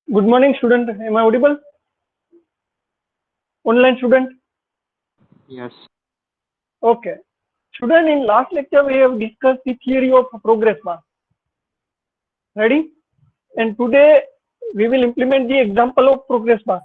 Good morning, student. Am I audible? Online student? Yes. Okay. Student, in last lecture we have discussed the theory of progress bar. Ready? And today we will implement the example of progress bar.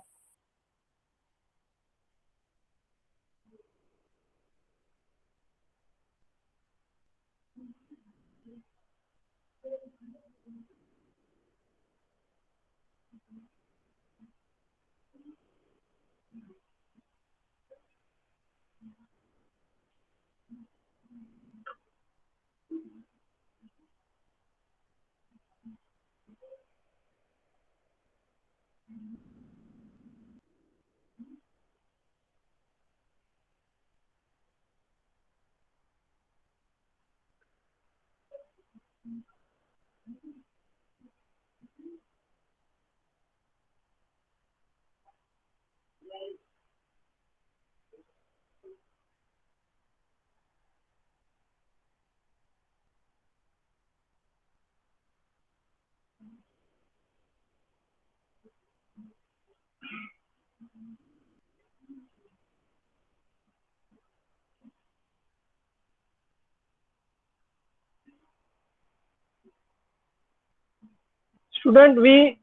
Student, we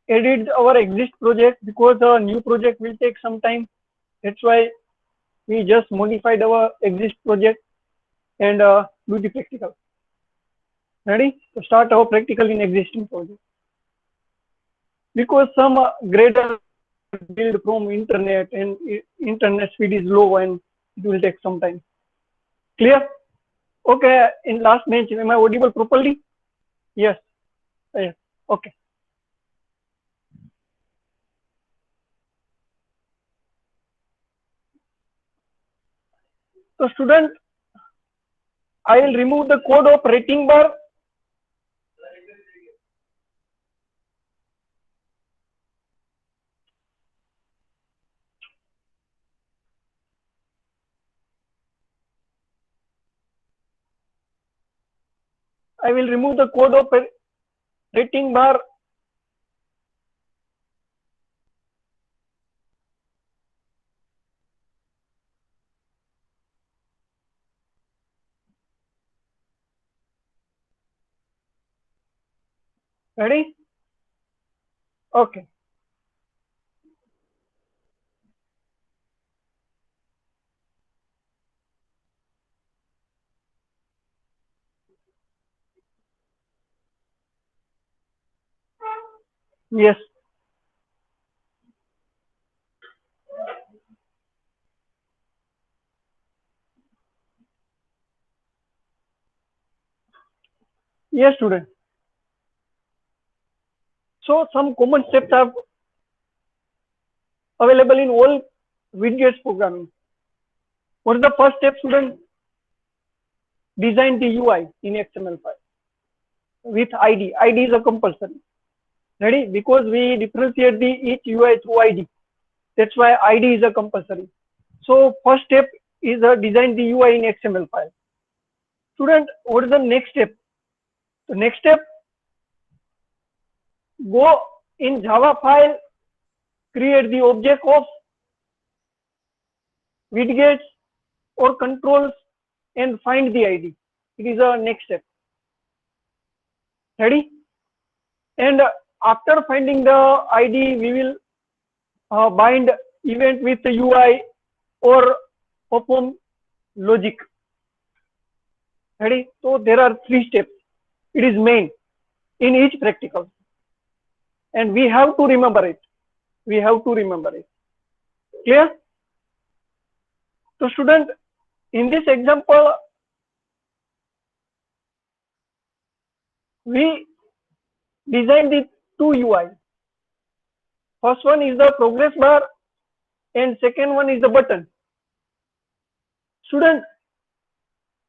edit our exist project because a new project will take some time. That's why we just modified our exist project and do the practical. Ready? To start our practical in existing project. Because some grader build from internet and internet speed is low and it will take some time. Clear? Okay. In last bench, am I audible properly? Yes. Yes. Okay. So student, I will remove the code of rating bar. I will remove the code of rating bar. Ready? Okay. Yes. Yes, student. So some common steps are available in all widgets programming. What is the first step, student? Design the UI in XML5 with ID. ID is a compulsory. Ready? Because we differentiate the each UI through ID. That's why ID is a compulsory. So first step is design the UI in XML file. Student, what is the next step? The next step, go in Java file, create the object of widgets or controls and find the ID. It is a next step. Ready? And after finding the ID, we will bind event with the UI or perform logic. Ready? So there are three steps. It is main in each practical. And we have to remember it. We have to remember it. Clear? So student, in this example, we designed the two UI. First one is the progress bar and second one is the button. Student,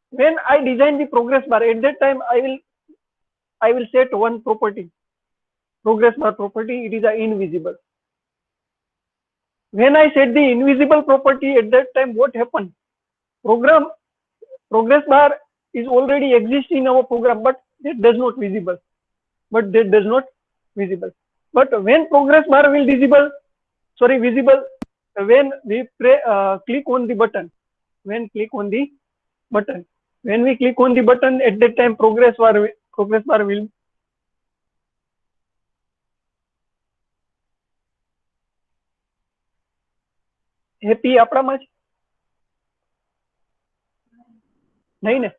when I design the progress bar, at that time I will set one property. Progress bar property, it is invisible. When I set the invisible property, at that time what happened? Progress bar is already exist in our program, but that does not visible. But when progress bar will visible, when we click on the button, when we click on the button, at that time progress bar will happy આપણામાં જ નહીં ને.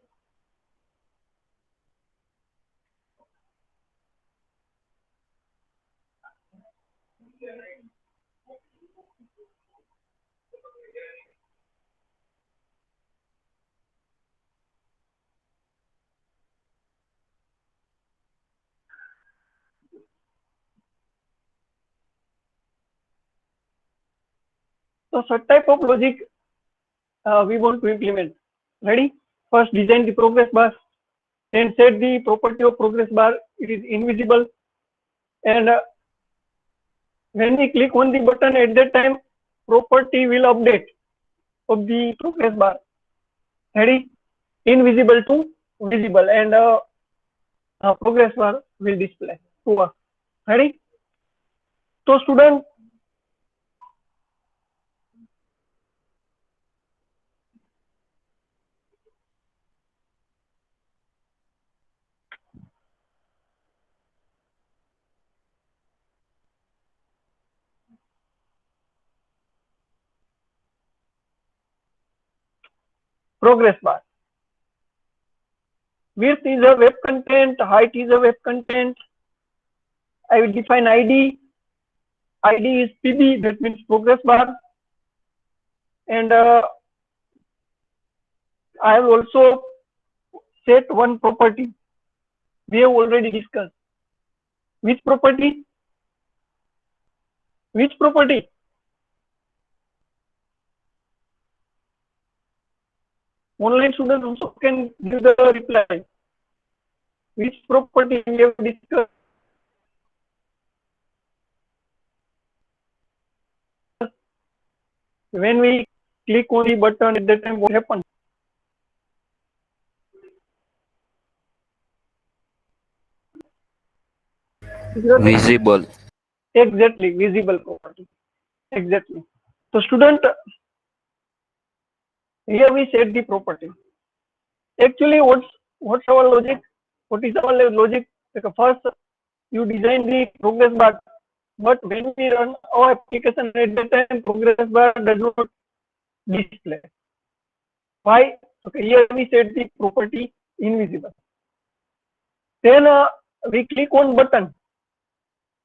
So such type of logic we want to implement. Ready? First design the progress bar, then set the property of progress bar, it is invisible, and when we click on the button, at that time property will update of the progress bar. Ready? Invisible to visible, and progress bar will display to us. Ready? So student, progress bar. Width is a web content, height is a web content. I will define ID. ID is PB, that means progress bar. And I have also set one property. We have already discussed. Which property? Which property? Online students also can give the reply. Which property we have discussed? When we click on the button, at that time what happens? Visible. Exactly, visible property. Exactly. So student, here we set the property. Actually, what's our logic? What is our logic? Like first, you design the progress bar, but when we run our application, at that time progress bar does not display. Why? Okay, here we set the property invisible. Then we click on button.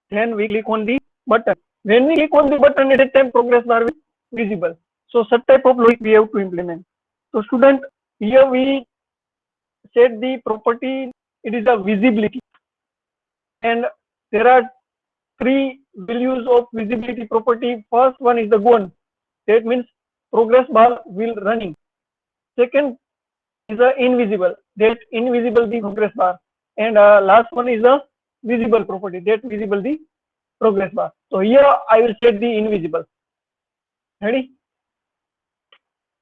Then we click on the button. When we click on the button, at that time progress bar will be visible. So such type of logic we have to implement. So student, here we set the property, it is a visibility, and there are three values of visibility property. First one is the gone, that means progress bar will running. Second is the invisible, that invisible the progress bar, and last one is the visible property, that visible the progress bar. So here I will set the invisible. Ready?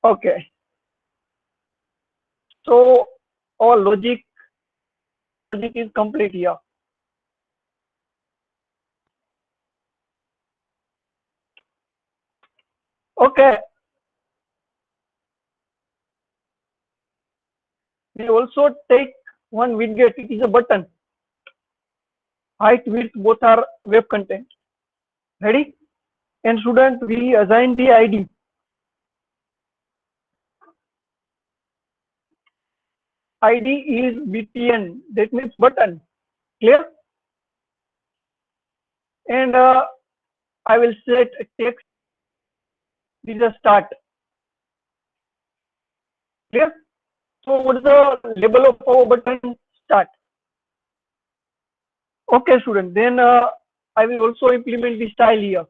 Okay. So our logic is complete here. Okay. We also take one widget, it is a button. Height, width, both are web content. Ready? And student, we assign the ID. ID is BTN, that means button. Clear? And I will set a text. This is a start. Clear? So what is the label of our button? Start. Okay, student. Then I will also implement the style here.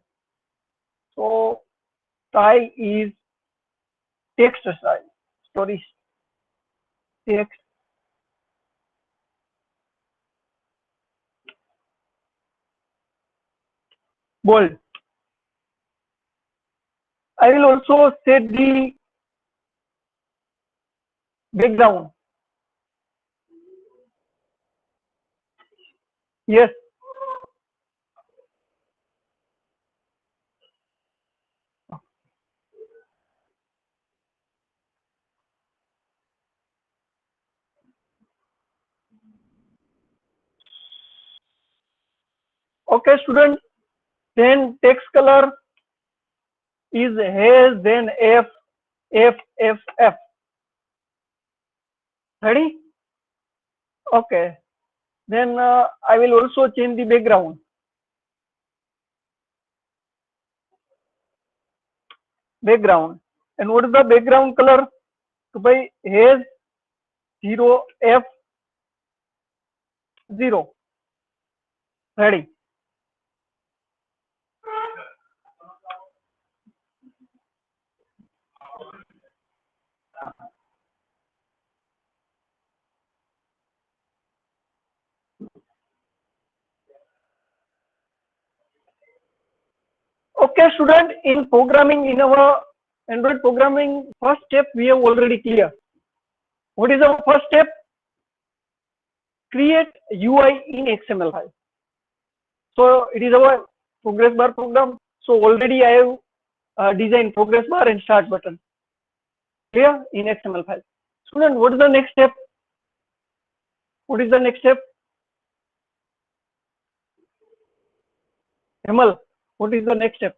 So style is text style. Sorry, text. Bold. I will also set the background. Yes. Okay, student. Then text color is haze, then F, F, F, F. Ready? Okay. Then I will also change the background. Background. And what is the background color? So by haze 0, F 0. Ready? Okay, student, in programming, in our Android programming, first step we have already clear. What is our first step? Create UI in XML file. So it is our progress bar program. So already I have designed progress bar and start button. Clear? In XML file. Student, what is the next step? What is the next step? Hemal, what is the next step?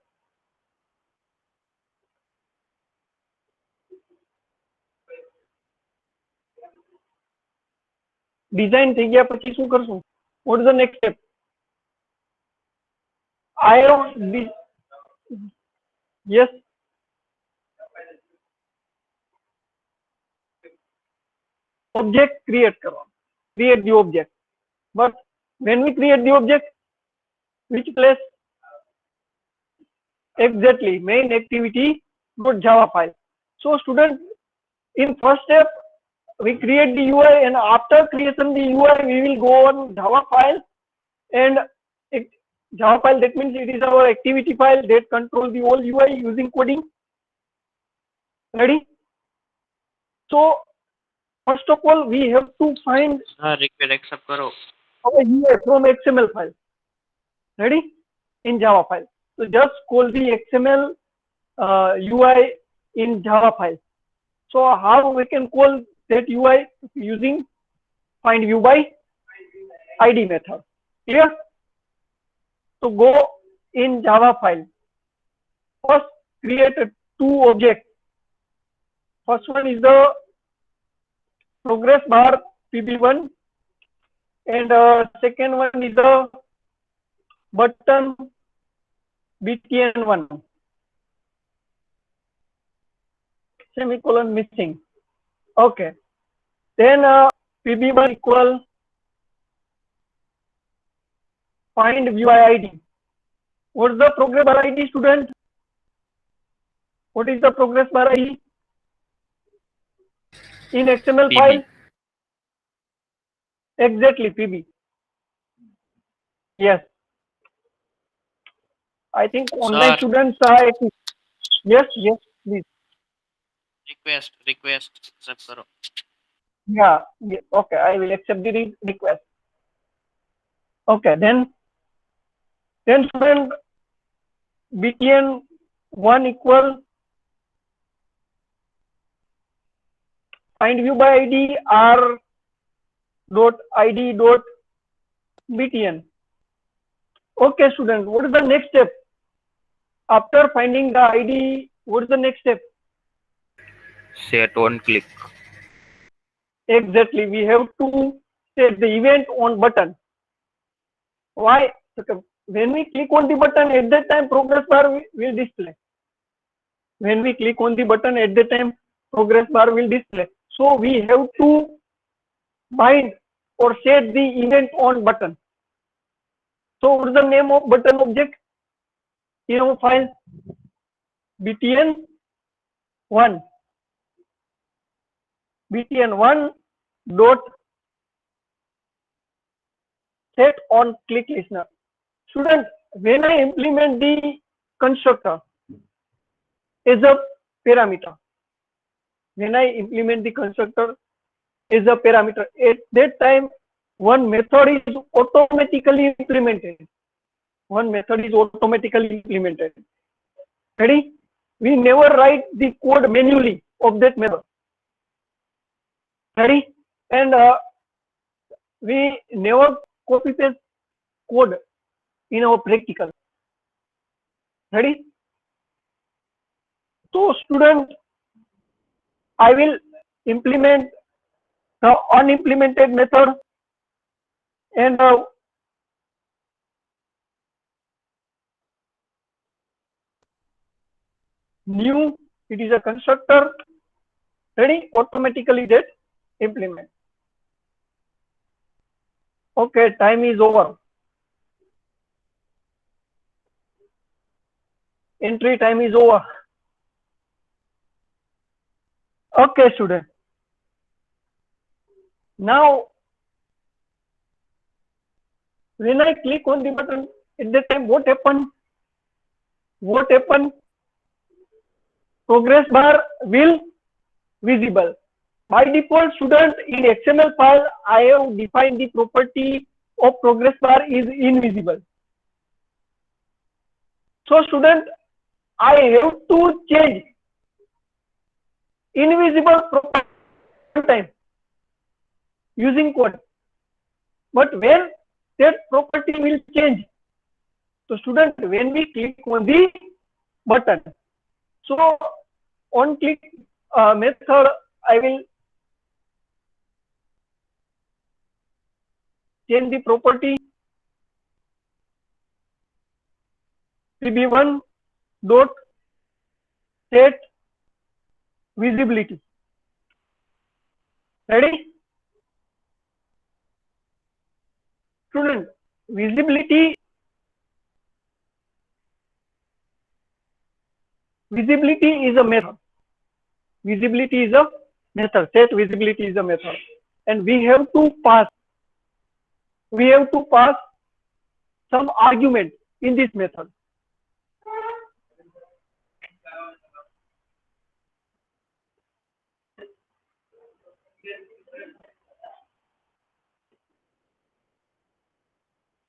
Design થઈ ગયા પછી શું કરશું? What is the next step? I have yes. Object create करवाना. Create the object. But when we create the object, which place? Exactly, main activity.java file. So student, in first step, we create the UI, and after creation the UI, we will go on Java file, and Java file, that means it is our activity file that control the whole UI using coding. Ready? So first of all, we have to find request accept karo our UI from XML file. Ready? In Java file. So just call the XML UI in Java file. So how we can call that UI? Using find view by ID method. Clear? So go in Java file. First create two objects. First one is the progress bar PB1, and second one is the button BTN1. Semicolon missing. Okay. Then PB1 equal find view by ID. What is the progress bar ID, student? What is the progress bar ID in XML PB. file? Exactly, PB. Yes. I think online Sir. students are. Yes, yes, please. request accept karo Yeah, yeah. Okay, I will accept the request. Okay, then student, BTN1 equal find view by ID R dot ID dot BTN. Okay, student, what is the next step? After finding the ID, what is the next step? Set on click. Exactly, we have to set the event on button. Why? Because when we click on the button, at that time progress bar will display. When we click on the button, at that time progress bar will display. So we have to bind or set the event on button. So what is the name of button object in our file? BTN1. BTN1 dot set on click listener. Student, when I implement the constructor as a parameter, when I implement the constructor as a parameter, at that time one method is automatically implemented. One method is automatically implemented. Ready? We never write the code manually of that method. Ready? And we never copy paste code in our practical. Ready? So student, I will implement the unimplemented method and new, it is a constructor. Ready? Automatically that implement. Okay, time is over. Entry time is over. Okay, student. Now, when I click on the button, at that time, what happened? What happened? Progress bar will visible. By default, student, in XML file, I have defined the property of progress bar is invisible. So, student, I have to change invisible property time using code. But when that property will change, so student, when we click on the button, so on click method, I will change the property VB1 dot set visibility. Ready? Student, visibility is a method. Visibility is a method. Set visibility is a method, and we have to pass some argument in this method.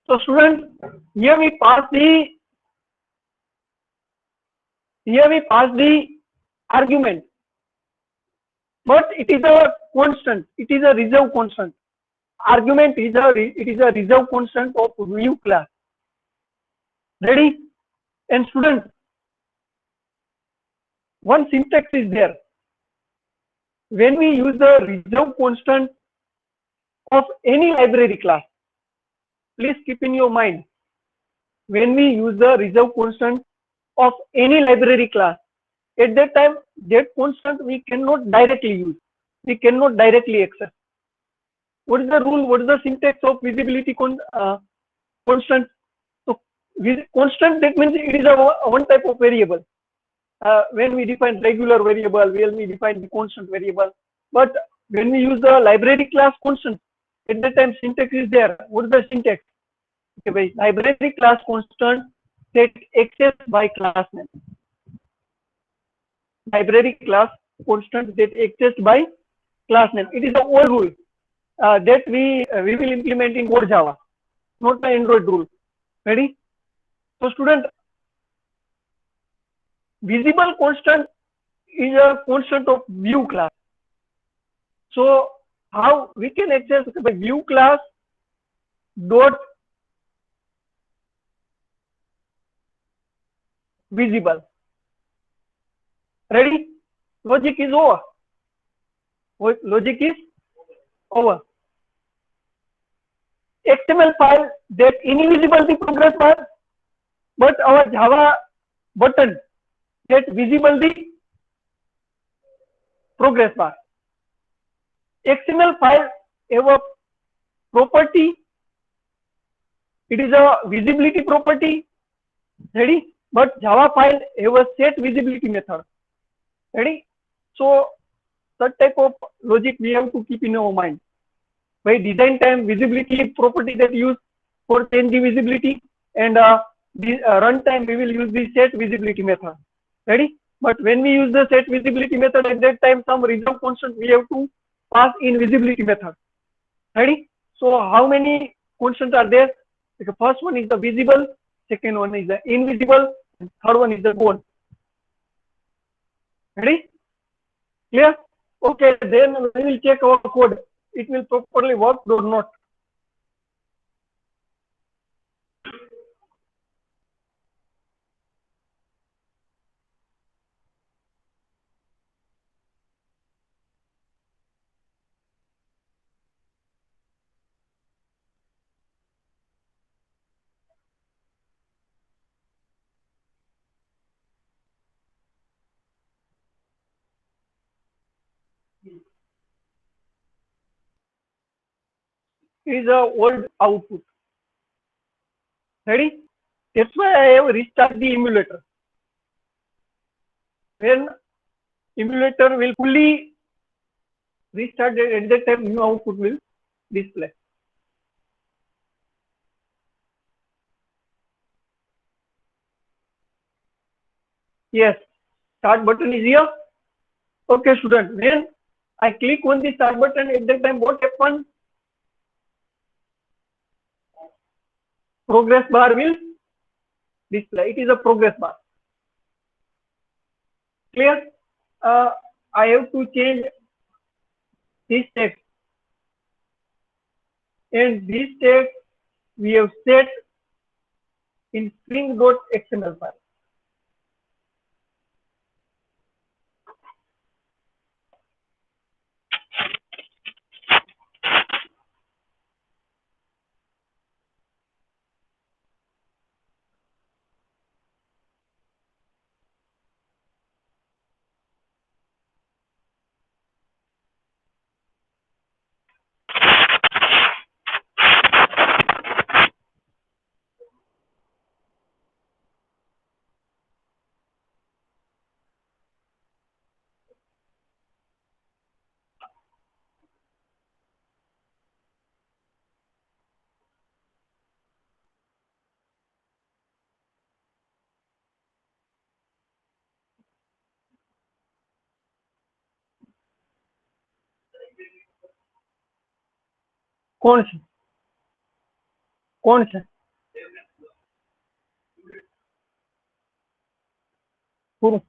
So student, here we pass the argument, but it is a constant. It is a reserved constant. Argument is a reserved constant of view class. Ready? And student, one syntax is there. When we use the reserved constant of any library class, please keep in your mind, when we use the reserved constant of any library class, at that time, that constant we cannot directly use. We cannot directly access. What is the rule? What is the syntax of visibility constant? So, constant, that means it is a one type of variable. When we define regular variable, when we define the constant variable. But when we use the library class constant, at that time syntax is there. What is the syntax? Okay, library class constant set access by class name. Library class constant that accessed by class name. It is the old rule that we will implement in Core Java, not the Android rule. Ready? So student, visible constant is a constant of view class. So how we can access the view class dot visible. Ready? Logic is over. Logic is over. XML file that invisible the progress bar, but our Java button that visible the progress bar. XML file have a property. It is a visibility property. Ready? But Java file have a set visibility method. Ready? So such type of logic we have to keep in our mind. By design time, visibility property that use for change the visibility, and runtime we will use the set visibility method. Ready? But when we use the set visibility method, at that time some reserved constant we have to pass in visibility method. Ready? So how many constants are there? The first one is the visible, second one is the invisible, and third one is the gone. Ready? Clear? Okay, then we will check our code. It will properly work or not. is a old output. Ready? That's why I have restarted the emulator. When emulator will fully restart, at that time new output will display. Yes, start button is here. Okay, student. When I click on the start button, at that time what happens? Progress bar will display. It is a progress bar. Clear? I have to change this text, and this text we have set in string.xml file. कौन सा? कौन सा? पूरा.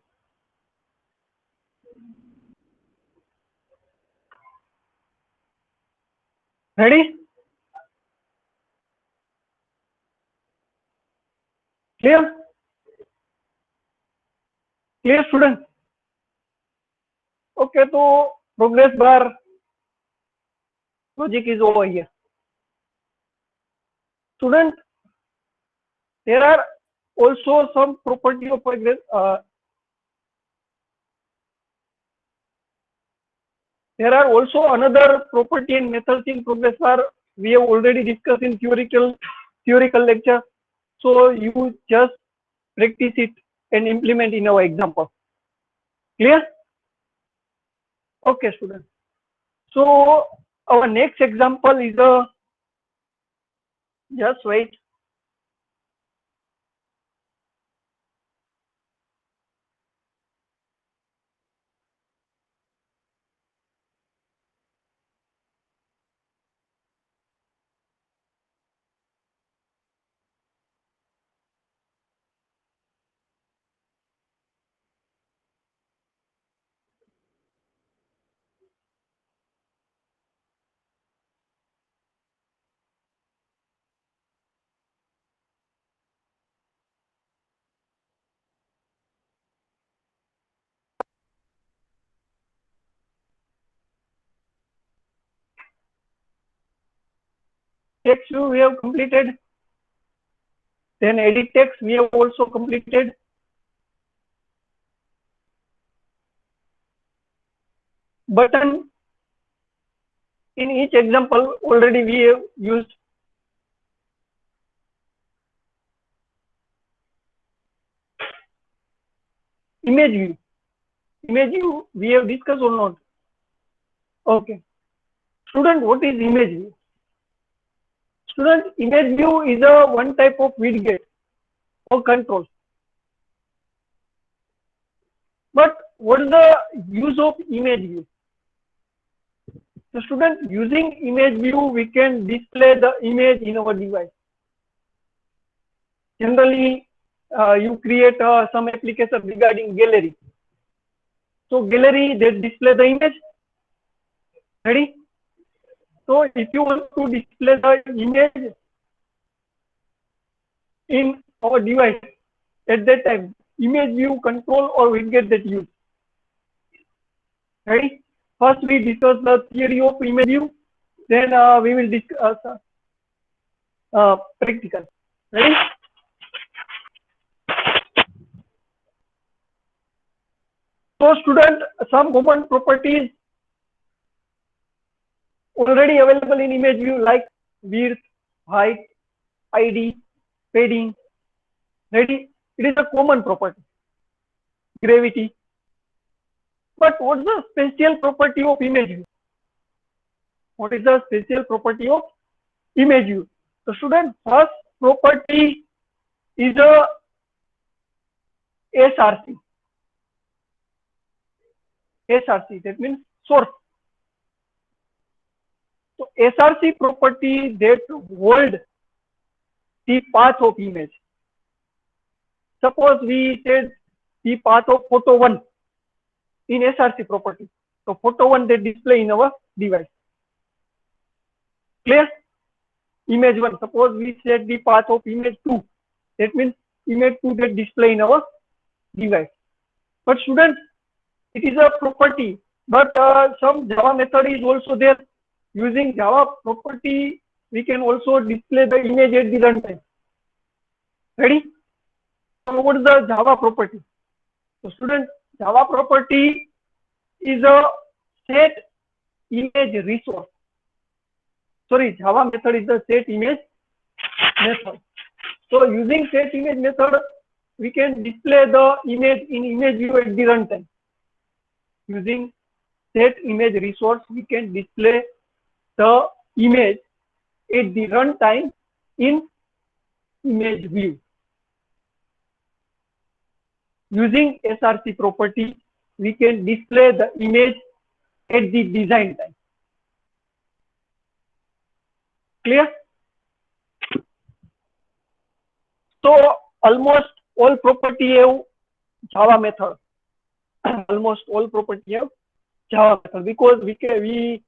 Ready? Clear? Clear, student? Okay, so progress bar logic is over here. Student, there are also some property of progress. There are also another property and methods in progress bar we have already discussed in theoretical lecture. So you just practice it and implement in our example. Clear? Okay, student. So our next example is a, just wait. Text view we have completed. Then edit text we have also completed. Button, in each example already we have used. Image view. Image view we have discussed or not? Okay. Student, what is image view? Student, image view is a one type of widget or control. But what is the use of image view? So student, using image view we can display the image in our device. Generally, you create some application regarding gallery. So gallery, they display the image. Ready? So if you want to display the image in our device, at that time, image view control or widget that use. Ready? First we discuss the theory of image view, then we will discuss practical. Ready? So student, some common properties already available in image view like width, height, ID, padding. Ready? It is a common property. Gravity. But what's the special property of image view? What is the special property of image view? So student, first property is a SRC. SRC, that means source. So SRC property that hold the path of image. Suppose we said the path of photo 1 in SRC property. So photo 1 that display in our device. Clear? Image 1. Suppose we set the path of image 2. That means image 2 that display in our device. But students, it is a property. But some Java method is also there. Using Java property, we can also display the image at the runtime. Ready? So what is the Java property? So students, Java property is a set image resource. Sorry, Java method is the set image method. So using set image method, we can display the image in image view at the runtime. Using set image resource, we can display the image at the runtime in image view. Using SRC property, we can display the image at the design time. Clear? So almost all property have Java method. Almost all property have Java method because we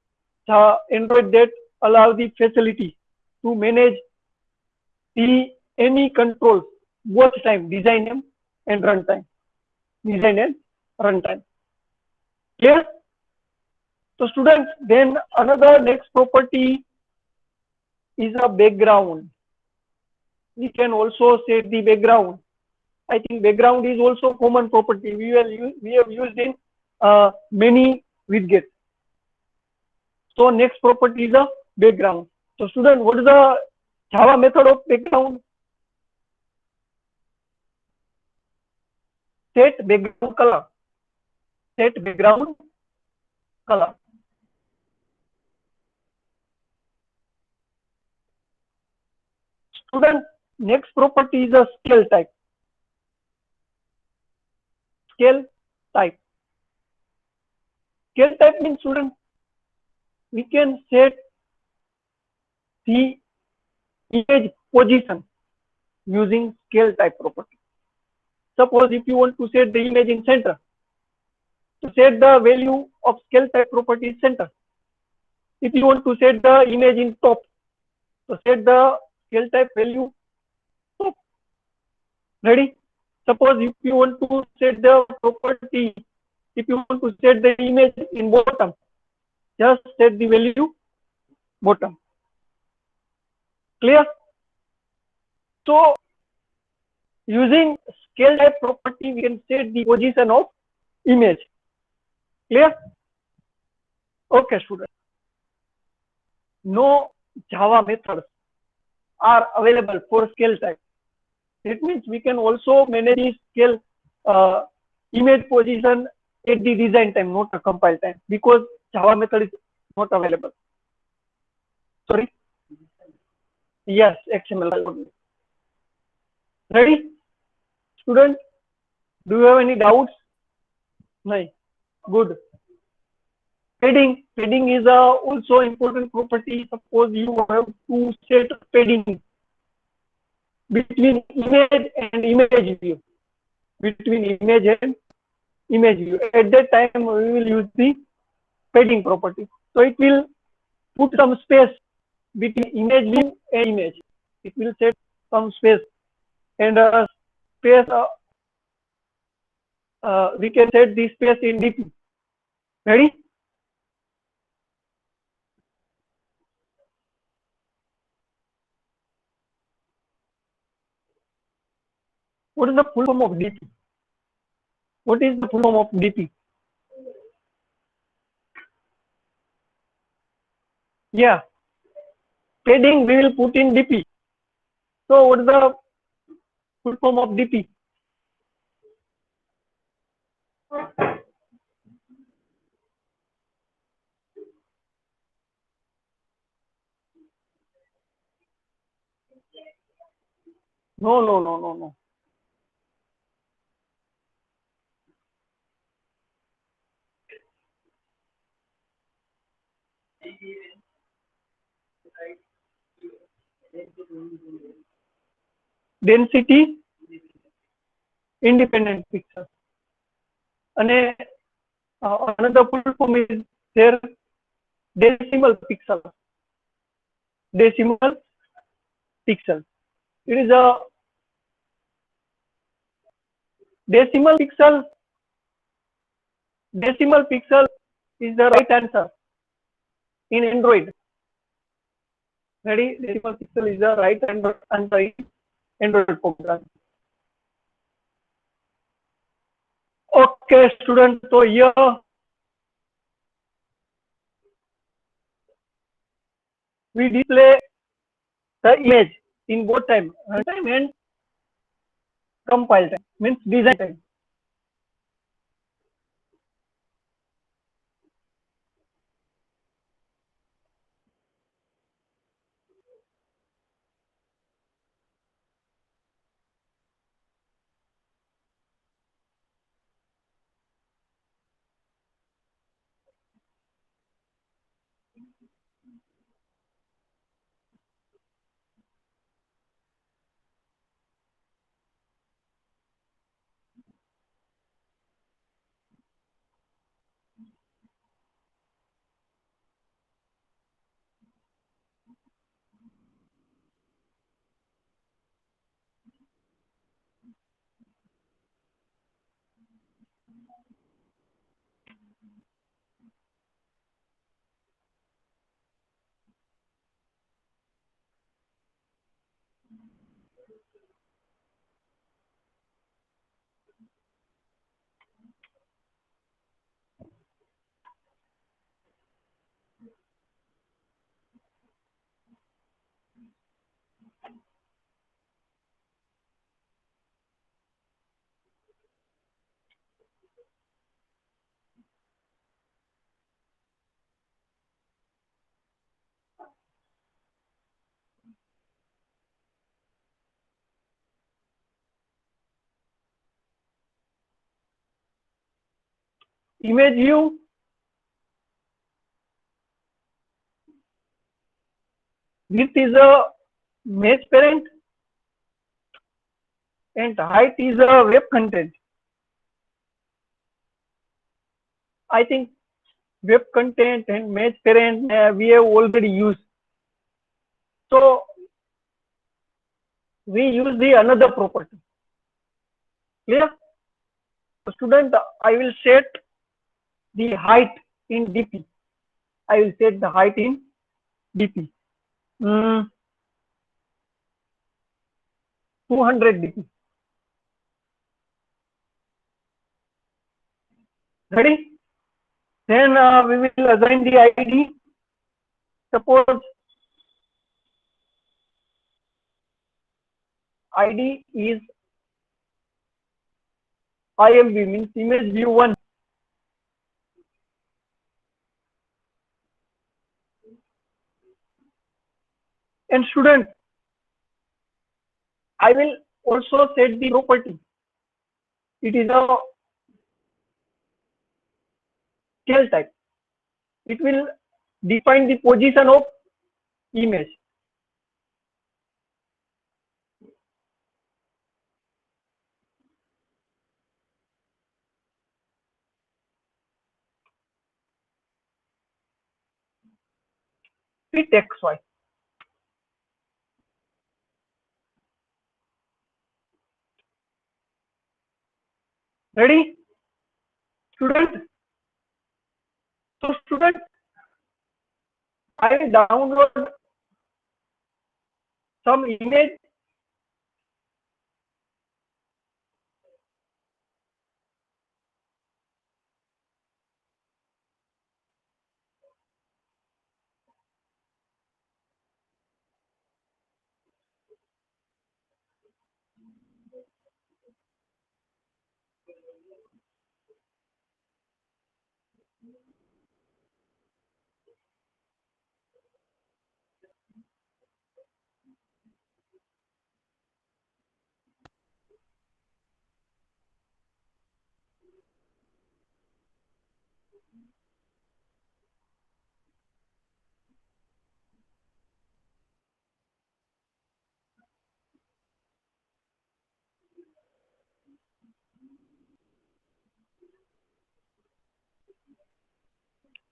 Android that allow the facility to manage the any controls both time design and runtime. Design and runtime. Clear? So students, then another next property is a background. We can also set the background. I think background is also common property. We have used in many widgets. So next property is a background. So student, what is the Java method of background? Set background color. Set background color. Student, next property is a scale type. Scale type. Scale type means, student, we can set the image position using scale type property. Suppose if you want to set the image in center, to set the value of scale type property is center. If you want to set the image in top, so set the scale type value top. Ready? Suppose if you want to set the property, if you want to set the image in bottom, just set the value bottom. Clear? So using scale type property, we can set the position of image. Clear? Okay, students. No Java methods are available for scale type. That means we can also manage the scale image position at the design time, not a compile time, because Java method is not available. Sorry? Yes, XML file. Ready? Student, do you have any doubts? No. Good. Padding. Padding is also important property. Suppose you have to set padding between image and image view. Between image and image view. At that time, we will use the padding property. So it will put some space between image view and image. It will set some space, and space we can set the space in DP. Ready? What is the full form of DP? What is the full form of DP? Yeah, padding we will put in DP. So what is the full form of DP? No, no, no, no, no. Density independent pixel. And another full form is there decimal pixel. Decimal pixel. It is a decimal pixel. Decimal pixel is the right answer in Android. Ready? Decimal pixel is the right answer in Android program. Okay, students. So here we display the image in both time, runtime and compile time, means design time. Image view, width is a mesh parent and height is a web content. I think web content and mesh parent we have already used. So we use the another property. Clear? So student, I will set the height in DP. I will set the height in DP. 200 DP. Ready? Then we will assign the ID. Suppose ID is IMV, means image view 1. And student, I will also set the property. It is a scale type. It will define the position of image. Fit XY. Ready? Student? So student, I will download some image.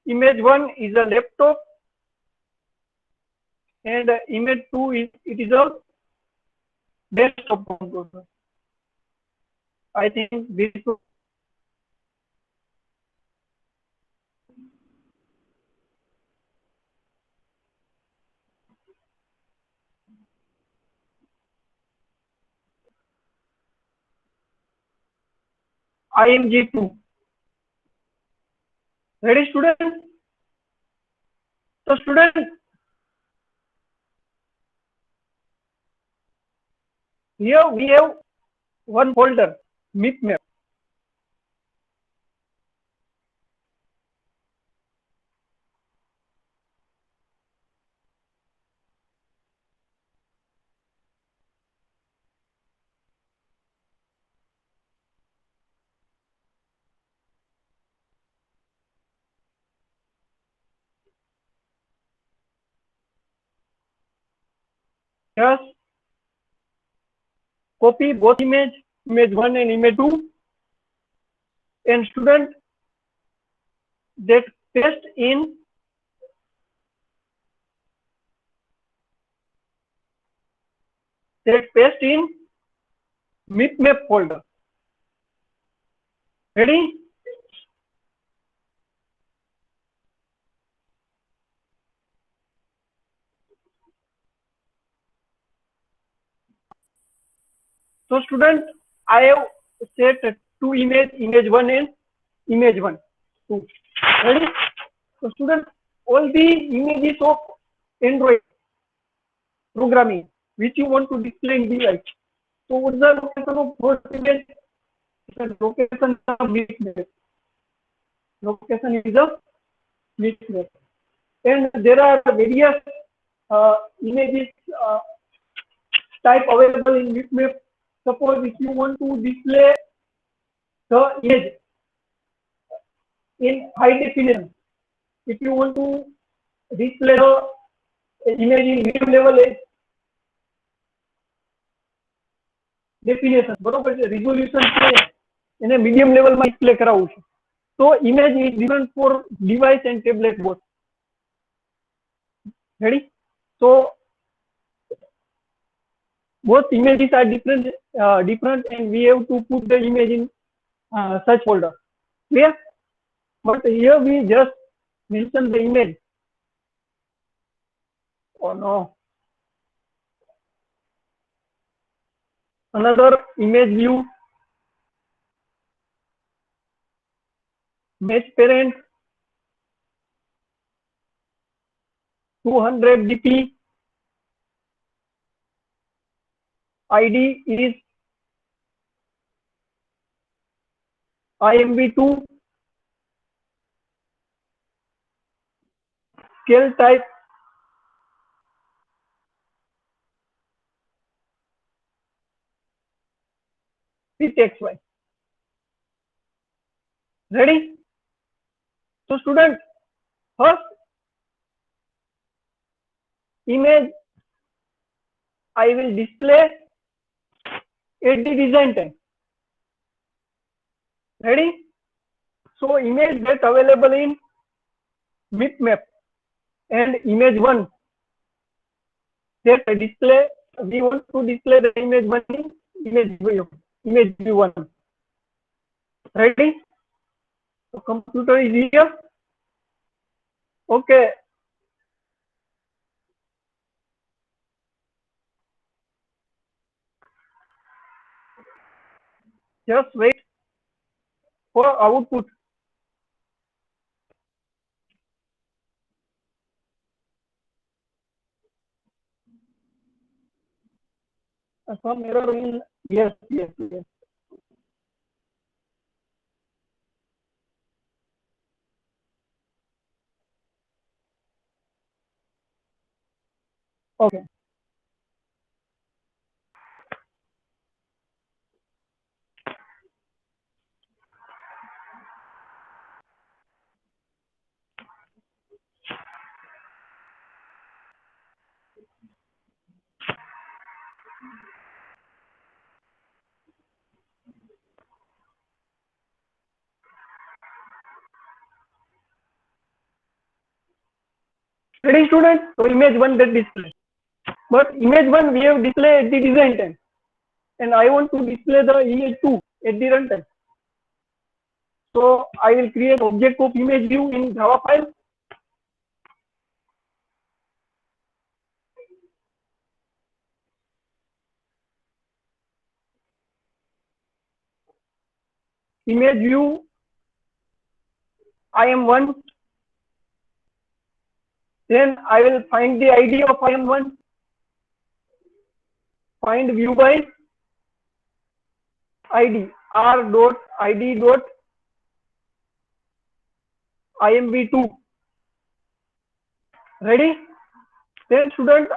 Image 1 is a laptop, and image 2 is it is a desktop computer. I think this IMG2. Ready, students? So, students, here we have one folder, MIPMap. Just copy both image 1 and image 2, and student that paste in MIPMap folder. Ready? So, student, I have set two image 1 and image 1. Two. Ready? So, student, all the images of Android programming which you want to display in device. So, what is the location of first image? The location of MIPMap. Location is a MIPMap. And there are various images type available in MIPMap. Suppose if you want to display the image in high definition, if you want to display the image in medium level definition, બરોબર છે, resolution છે એને medium level માં display કરાવવું છે. So image is different for device and tablet both. Ready? So both images are different, and we have to put the image in such folder. Clear? But here we just mention the image. Oh no. Another image view. Match parent 200 dp. ID is IMV2. Scale type XY. Ready? So student, first image I will display at the design time. Ready? So image that available in MIPMap and image 1 that display, we want to display the image 1 in image view 1. Ready? So computer is here. Okay. Just wait for output. Some error in, yes. Yes. Okay. Ready, students? So image one that display. But image one we have display at the design time, and I want to display the image two at the runtime. So I will create object of image view in Java file. Image view IM1. Then I will find the ID of IM1. Find view by ID. R dot ID dot IMV2. Ready? Then student,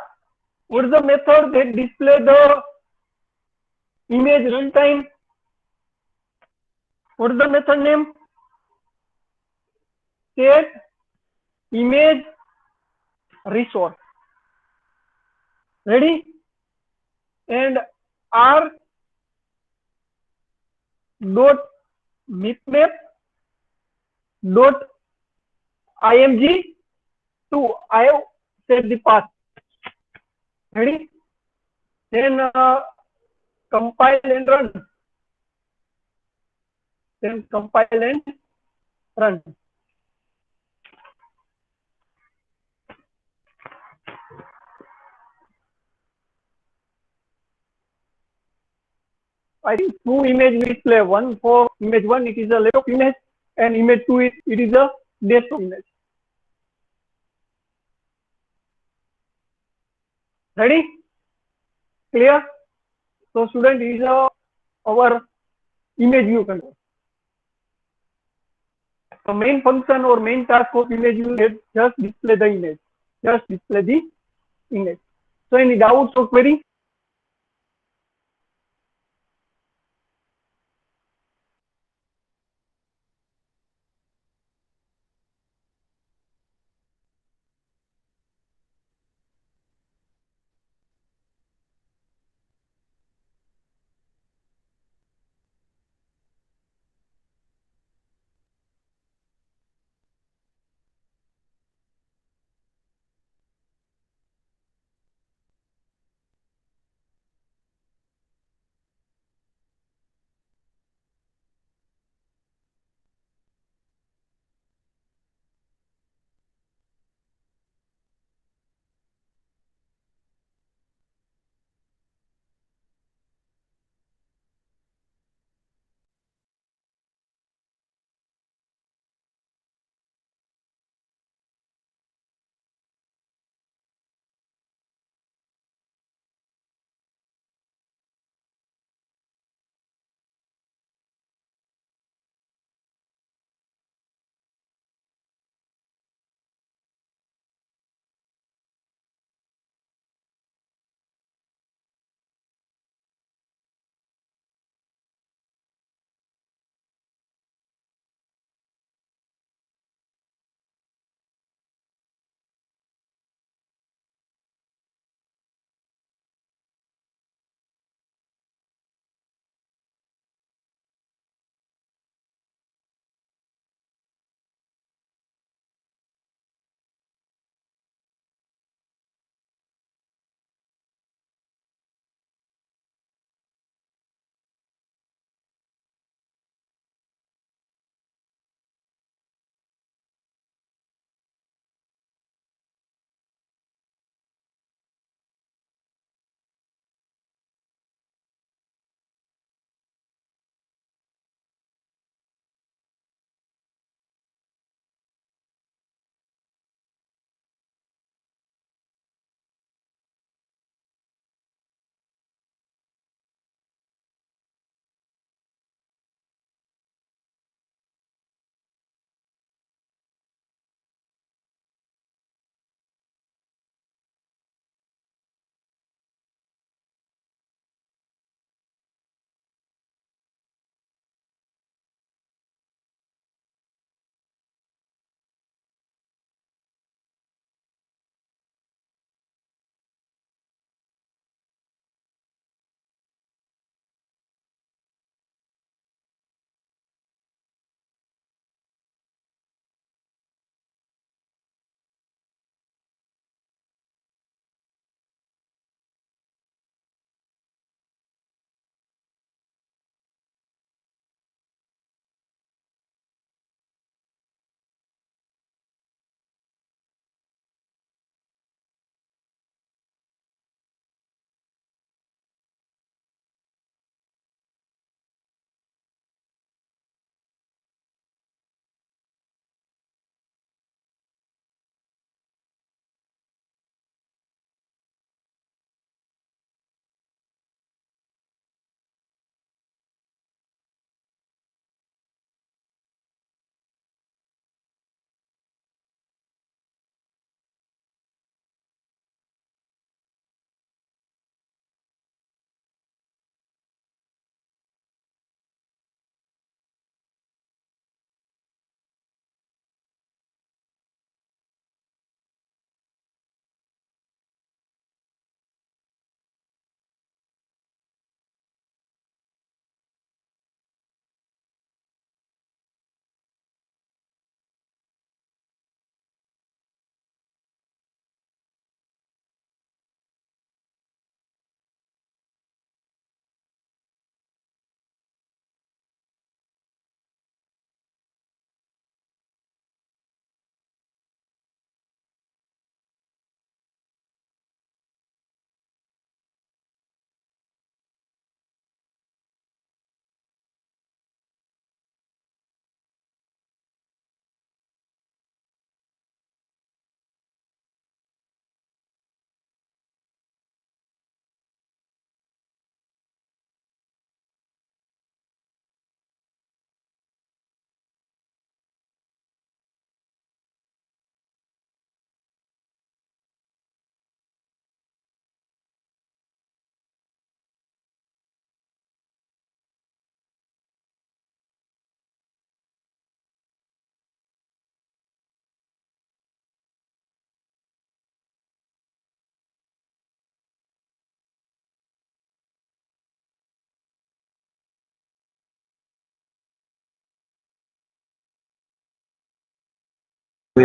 what is the method that display the image runtime? What is the method name? Set image resource. Ready? And R dot mipmap dot img2. I have set the path. Ready? Then compile and run. Then compile and run. I think two image we display. One for image one, it is a laptop image, and image two, it is a desktop image. Ready? Clear? So student, is our image view control. The main function or main task of image view is just display the image. Just display the image. So any doubts or query?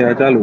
ચાલુ.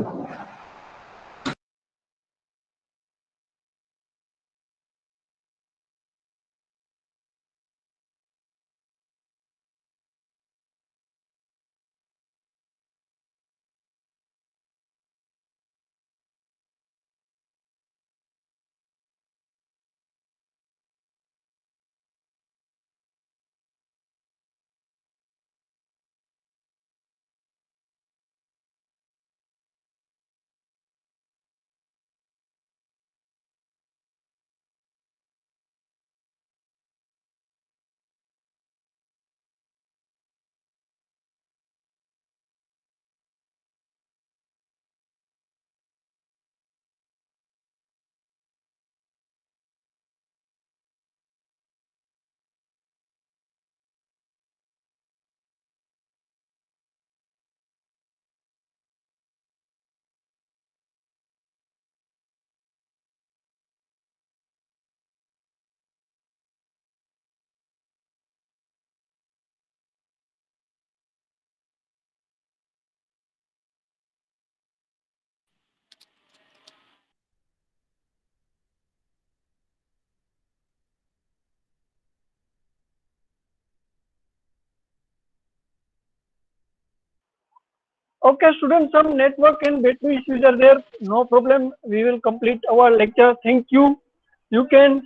Okay, students, some network and battery issues are there. No problem. We will complete our lecture. Thank you. You can.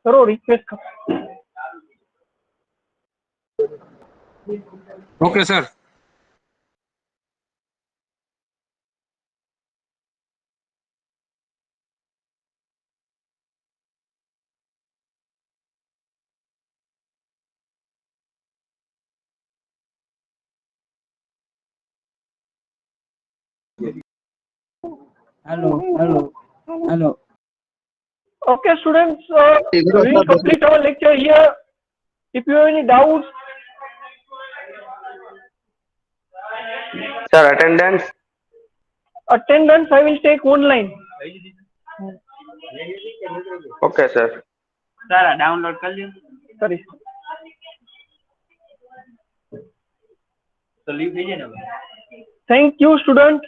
करो request. Okay sir. Hello. Okay, students, we will complete our lecture here. If you have any doubts, Sir, attendance. I will take online. Okay, sir. Sir, download कर लियो. Sorry. तो leave भेजिए ना. Thank you, student.